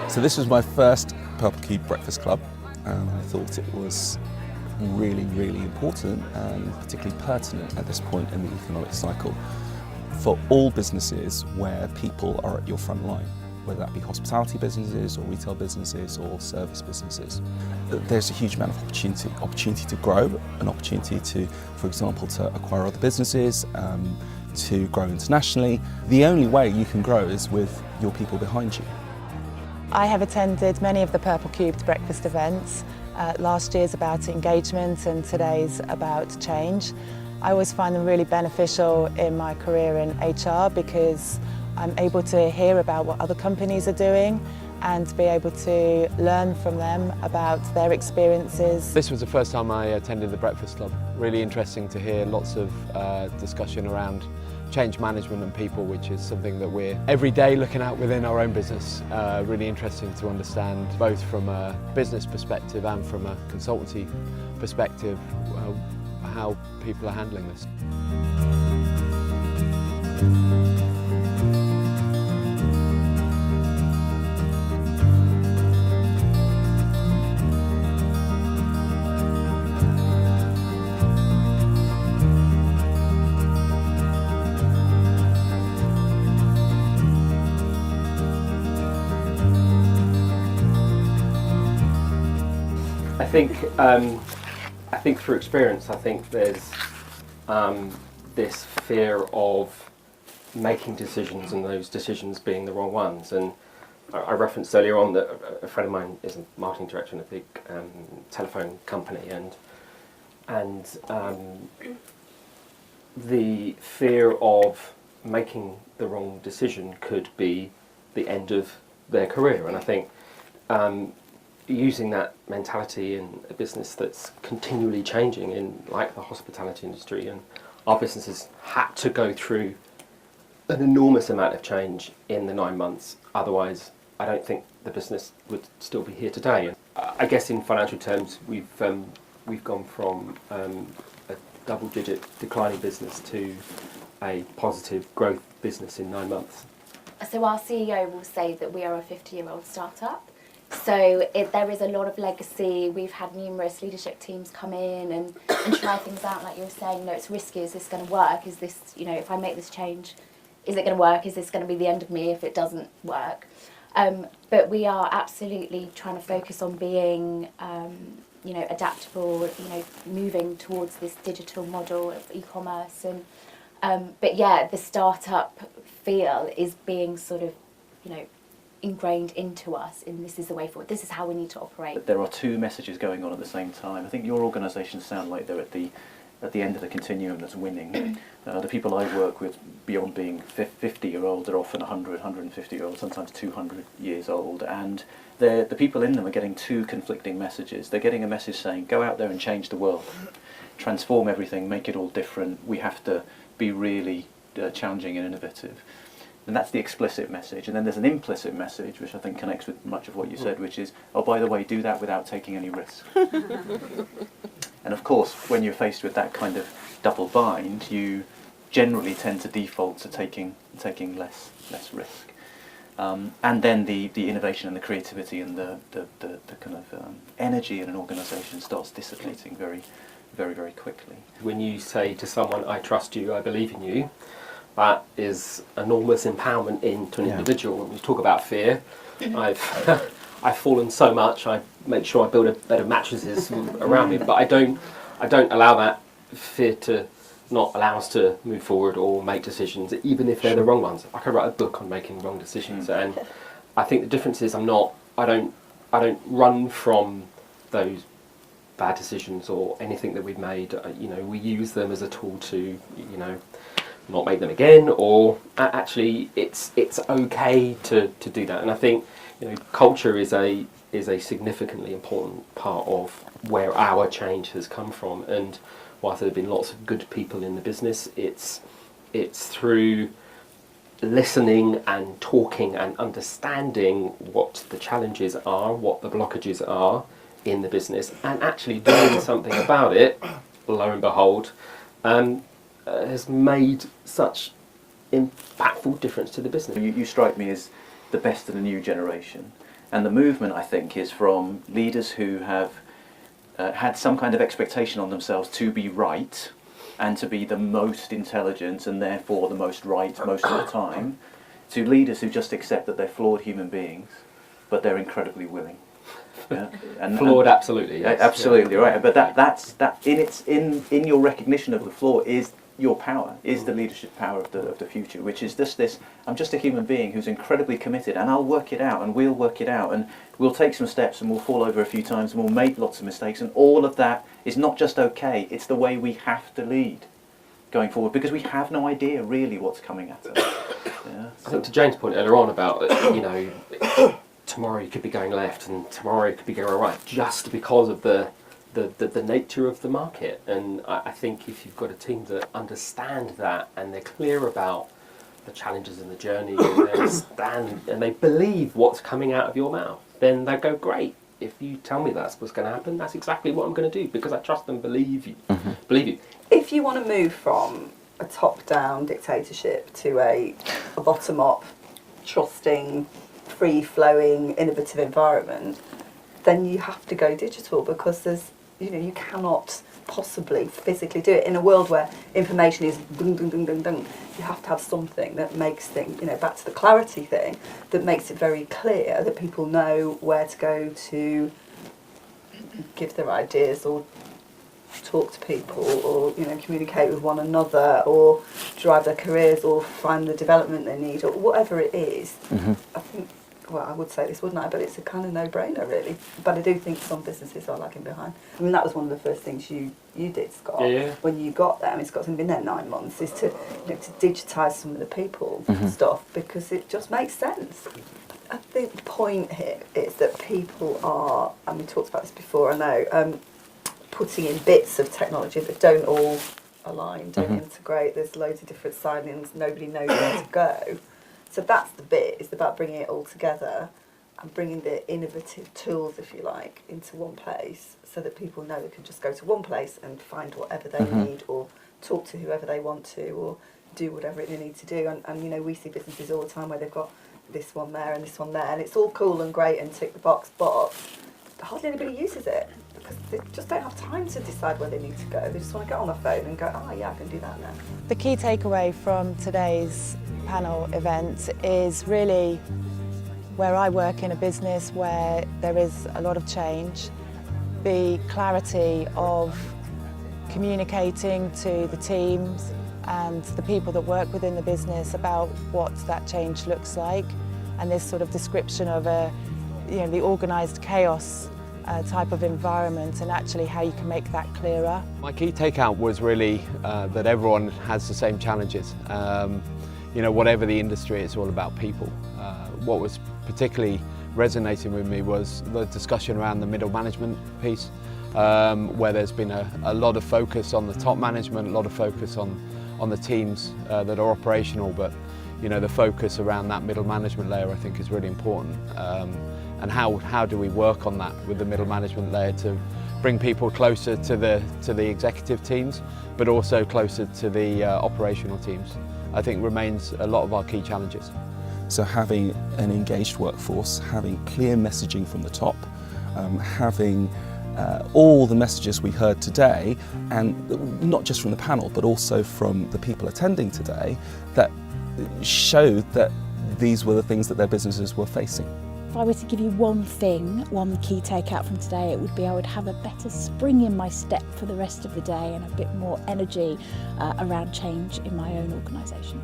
So this was my first Purple Cube Breakfast Club, and I thought it was really, really important and particularly pertinent at this point in the economic cycle for all businesses where people are at your front line, whether that be hospitality businesses or retail businesses or service businesses. There's a huge amount of opportunity to grow, an opportunity to, for example, to acquire other businesses, to grow internationally. The only way you can grow is with your people behind you. I have attended many of the Purple Cubed breakfast events. Last year's about engagement and today's about change. I always find them really beneficial in my career in HR because I'm able to hear about what other companies are doing and be able to learn from them about their experiences. This was the first time I attended the Breakfast Club. Really interesting to hear lots of discussion around change management and people, which is something that we're every day looking at within our own business. Really interesting to understand both from a business perspective and from a consultancy perspective how people are handling this. I think through experience, I think there's this fear of making decisions and those decisions being the wrong ones. And I referenced earlier on that a friend of mine is a marketing director in a big telephone company, and the fear of making the wrong decision could be the end of their career. And I think using that mentality in a business that's continually changing in like the hospitality industry, and our business has had to go through an enormous amount of change in the 9 months, otherwise I don't think the business would still be here today. I guess in financial terms we've gone from a double-digit declining business to a positive growth business in 9 months. So our CEO will say that we are a 50-year-old startup. So there is a lot of legacy. We've had numerous leadership teams come in and try things out, like you were saying, no, it's risky, is this going to work? Is this, if I make this change, is it going to work? Is this going to be the end of me if it doesn't work? But we are absolutely trying to focus on being, adaptable, moving towards this digital model of e-commerce. But yeah, the startup feel is being sort of, ingrained into us, and this is the way forward. This is how we need to operate. There are two messages going on at the same time. I think your organisations sound like they're at the end of the continuum that's winning. The people I work with, beyond being 50-year-old, they're often 100, 150-year-old, sometimes 200 years old, and the people in them are getting two conflicting messages. They're getting a message saying, go out there and change the world, transform everything, make it all different, we have to be really challenging and innovative. And that's the explicit message. And then there's an implicit message, which I think connects with much of what you said, which is, oh, by the way, do that without taking any risk. And of course, when you're faced with that kind of double bind, you generally tend to default to taking less risk. And then the innovation and the creativity and the kind of energy in an organisation starts dissipating very, very, very quickly. When you say to someone, I trust you, I believe in you, that is enormous empowerment into an individual. When we talk about fear, I've fallen so much. I make sure I build a bed of mattresses around me, but I don't allow that fear to not allow us to move forward or make decisions, even if they're the wrong ones. I could write a book on making wrong decisions, and I think the difference is I don't run from those bad decisions or anything that we've made. We use them as a tool to not make them again, or actually it's okay to do that. And I think culture is a significantly important part of where our change has come from. And whilst there have been lots of good people in the business, it's through listening and talking and understanding what the challenges are, what the blockages are in the business, and actually doing something about it, lo and behold, has made such impactful difference to the business. You strike me as the best of the new generation, And the movement, I think, is from leaders who have had some kind of expectation on themselves to be right and to be the most intelligent and therefore the most right most of the time, to leaders who just accept that they're flawed human beings, but they're incredibly willing. Yeah? Flawed, absolutely. Yes. Absolutely, right. But that's in your recognition of the flaw is your power, is the leadership power of the future, which is this, I'm just a human being who's incredibly committed, and I'll work it out, and we'll work it out, and we'll take some steps, and we'll fall over a few times, and we'll make lots of mistakes, and all of that is not just okay, it's the way we have to lead going forward, because we have no idea really what's coming at us. Yeah, I think to Jane's point earlier on about, you know, tomorrow you could be going left and tomorrow you could be going right, just because of the nature of the market. And I think if you've got a team that understand that and they're clear about the challenges in the journey and they understand and they believe what's coming out of your mouth, then they go, great. If you tell me that's what's going to happen, that's exactly what I'm going to do, because I trust and believe you. Mm-hmm. Believe you. If you want to move from a top-down dictatorship to a bottom-up, trusting, free-flowing, innovative environment, then you have to go digital, because there's, you know, you cannot possibly physically do it in a world where information is dung, dung, dung, dung, dung. You have to have something that makes things, you know, back to the clarity thing, that makes it very clear that people know where to go to give their ideas or talk to people, or, you know, communicate with one another, or drive their careers, or find the development they need, or whatever it is. Mm-hmm. I think, well, I would say this, wouldn't I? But it's a kind of no-brainer, really. But I do think some businesses are lagging behind. I mean, that was one of the first things you did, Scott, Yeah. when you got there. I mean, Scott's only been there 9 months, is to, you know, to digitise some of the people Mm-hmm. stuff, because it just makes sense. I think the point here is that people are, and we talked about this before, I know, putting in bits of technology that don't all align, don't integrate. There's loads of different signings, nobody knows where to go. So that's the bit, it's about bringing it all together and bringing the innovative tools, if you like, into one place, so that people know they can just go to one place and find whatever they need, or talk to whoever they want to, or do whatever they need to do. And you know, we see businesses all the time where they've got this one there and this one there, and it's all cool and great and tick the box, but hardly anybody uses it, because they just don't have time to decide where they need to go. They just want to get on their phone and go, oh yeah, I can do that now. The key takeaway from today's panel event is really where I work in a business where there is a lot of change, the clarity of communicating to the teams and the people that work within the business about what that change looks like, and this sort of description of the organised chaos type of environment, and actually how you can make that clearer. My key takeout was really that everyone has the same challenges. You know, whatever the industry, it's all about people. What was particularly resonating with me was the discussion around the middle management piece, where there's been a lot of focus on the top management, a lot of focus on the teams that are operational, but you know, the focus around that middle management layer I think is really important. And how do we work on that with the middle management layer to bring people closer to the executive teams, but also closer to the operational teams, I think remains a lot of our key challenges. So having an engaged workforce, having clear messaging from the top, having all the messages we heard today, and not just from the panel, but also from the people attending today, that showed that these were the things that their businesses were facing. If I were to give you one thing, one key takeout from today, it would be I would have a better spring in my step for the rest of the day and a bit more energy around change in my own organisation.